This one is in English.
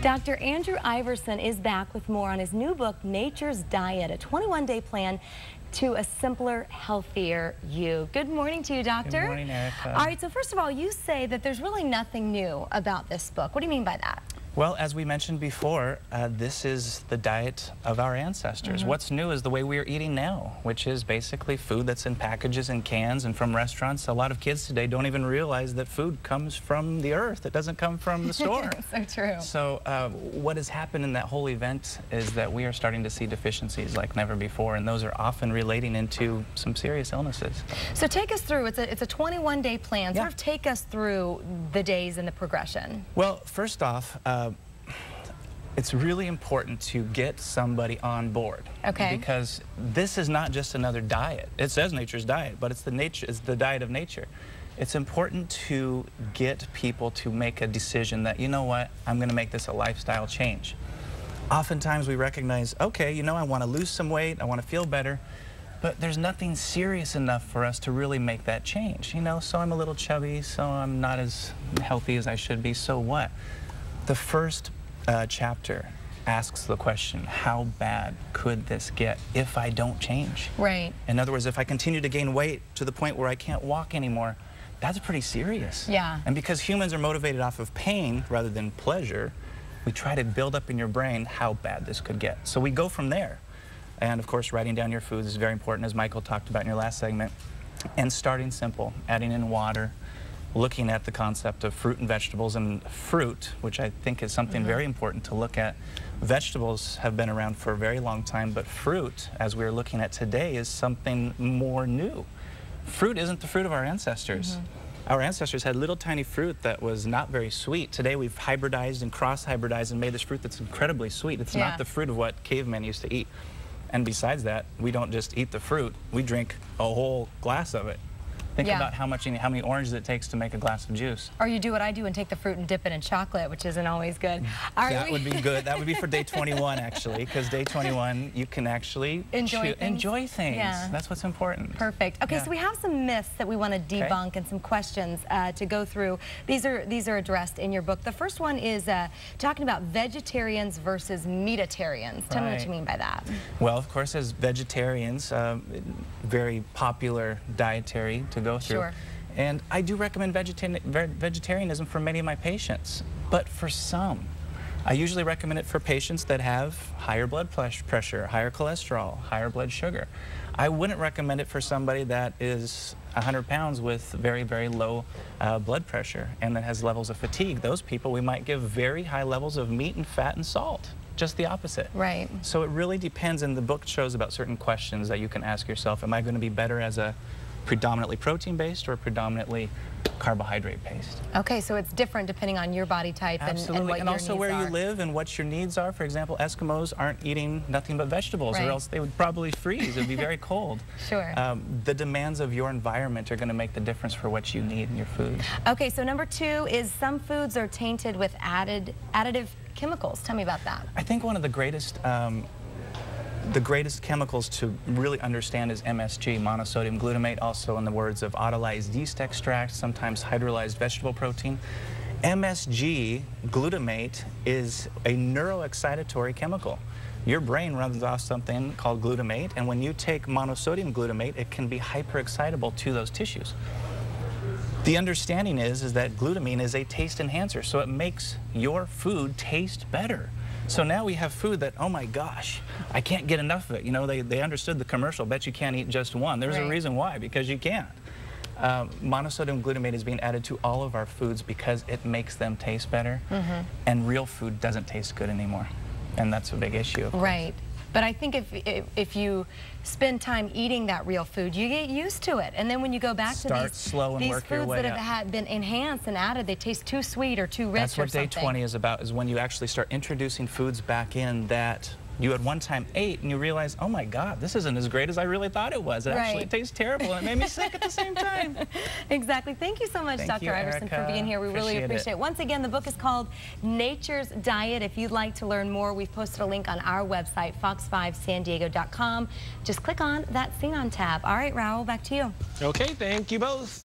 Dr. Andrew Iverson is back with more on his new book, Nature's Diet, a 21-day plan to a simpler, healthier you. Good morning to you, Doctor. Good morning, Erica. All right, so first of all, you say that there's really nothing new about this book. What do you mean by that? Well, as we mentioned before, this is the diet of our ancestors. What's new is the way we are eating now, which is basically food that's in packages and cans and from restaurants. A lot of kids today don't even realize that food comes from the earth. It doesn't come from the store. So true. So what has happened in that whole event is that we are starting to see deficiencies like never before, and those are often relating into some serious illnesses. So take us through, it's a 21-day plan. Yeah. Sort of take us through the days and the progression. Well, first off, it's really important to get somebody on board. Okay. Because this is not just another diet. It says nature's diet, but it's the diet of nature. It's important to get people to make a decision that, you know what, I'm going to make this a lifestyle change. Oftentimes we recognize, okay, you know, I want to lose some weight, I want to feel better, but there's nothing serious enough for us to really make that change. You know, so I'm a little chubby, so I'm not as healthy as I should be, so what? The first chapter asks the question, how bad could this get if I don't change? Right. In other words, if I continue to gain weight to the point where I can't walk anymore, that's pretty serious. Yeah. And because humans are motivated off of pain rather than pleasure, we try to build up in your brain how bad this could get. So we go from there. And of course, writing down your foods is very important, as Michael talked about in your last segment. And starting simple, adding in water, looking at the concept of fruit and vegetables, and fruit, which I think is something very important to look at. Vegetables have been around for a very long time, but fruit, as we're looking at today, is something more new. Fruit isn't the fruit of our ancestors. Our ancestors had little tiny fruit that was not very sweet. Today we've hybridized and cross-hybridized and made this fruit that's incredibly sweet. It's not the fruit of what cavemen used to eat. And besides that, we don't just eat the fruit, we drink a whole glass of it. Think about how many oranges it takes to make a glass of juice. Or you do what I do and take the fruit and dip it in chocolate, which isn't always good. That would be good. That would be for day 21, actually, because day 21 you can actually enjoy things. Yeah. That's what's important. Perfect. Okay, so we have some myths that we want to debunk and some questions to go through. These are addressed in your book. The first one is talking about vegetarians versus meatitarians. Tell me what you mean by that. Well, of course, as vegetarians, very popular dietary to go through. Sure. And I do recommend vegetarianism for many of my patients, but for some. I usually recommend it for patients that have higher blood pressure, higher cholesterol, higher blood sugar. I wouldn't recommend it for somebody that is 100 pounds with very, very low blood pressure and that has levels of fatigue. Those people, we might give very high levels of meat and fat and salt. Just the opposite. Right. So it really depends, and the book shows about certain questions that you can ask yourself. Am I going to be better as a predominantly protein-based or predominantly carbohydrate-based? Okay, so it's different depending on your body type and what your needs are. And also where you live and what your needs are. For example, Eskimos aren't eating nothing but vegetables, or else they would probably freeze. It would be very cold. Sure. The demands of your environment are going to make the difference for what you need in your food. Okay, so number 2 is some foods are tainted with additive chemicals. Tell me about that. I think one of the greatest chemicals to really understand is MSG, monosodium glutamate, also in the words of autolyzed yeast extract, sometimes hydrolyzed vegetable protein. MSG, glutamate, is a neuroexcitatory chemical. Your brain runs off something called glutamate, and when you take monosodium glutamate, it can be hyperexcitable to those tissues. The understanding is that glutamine is a taste enhancer, so it makes your food taste better. So now we have food that, oh my gosh, I can't get enough of it. You know, they understood the commercial, bet you can't eat just one. There's a reason why, because you can't. Monosodium glutamate is being added to all of our foods because it makes them taste better, and real food doesn't taste good anymore. And that's a big issue. Right. But I think if you spend time eating that real food, you get used to it. And then when you go back to these foods that have been enhanced and added, they taste too sweet or too rich or something. That's what day 20 is about, is when you actually start introducing foods back in that you at one time ate and you realize, oh my God, this isn't as great as I really thought it was. It actually tastes terrible and it made me sick at the same time. Exactly. Thank you so much, Dr. Iverson, for being here. We really appreciate it. Once again, the book is called Nature's Diet. If you'd like to learn more, we've posted a link on our website, fox5sandiego.com. Just click on that Sing On tab. All right, Raul, back to you. Okay, thank you both.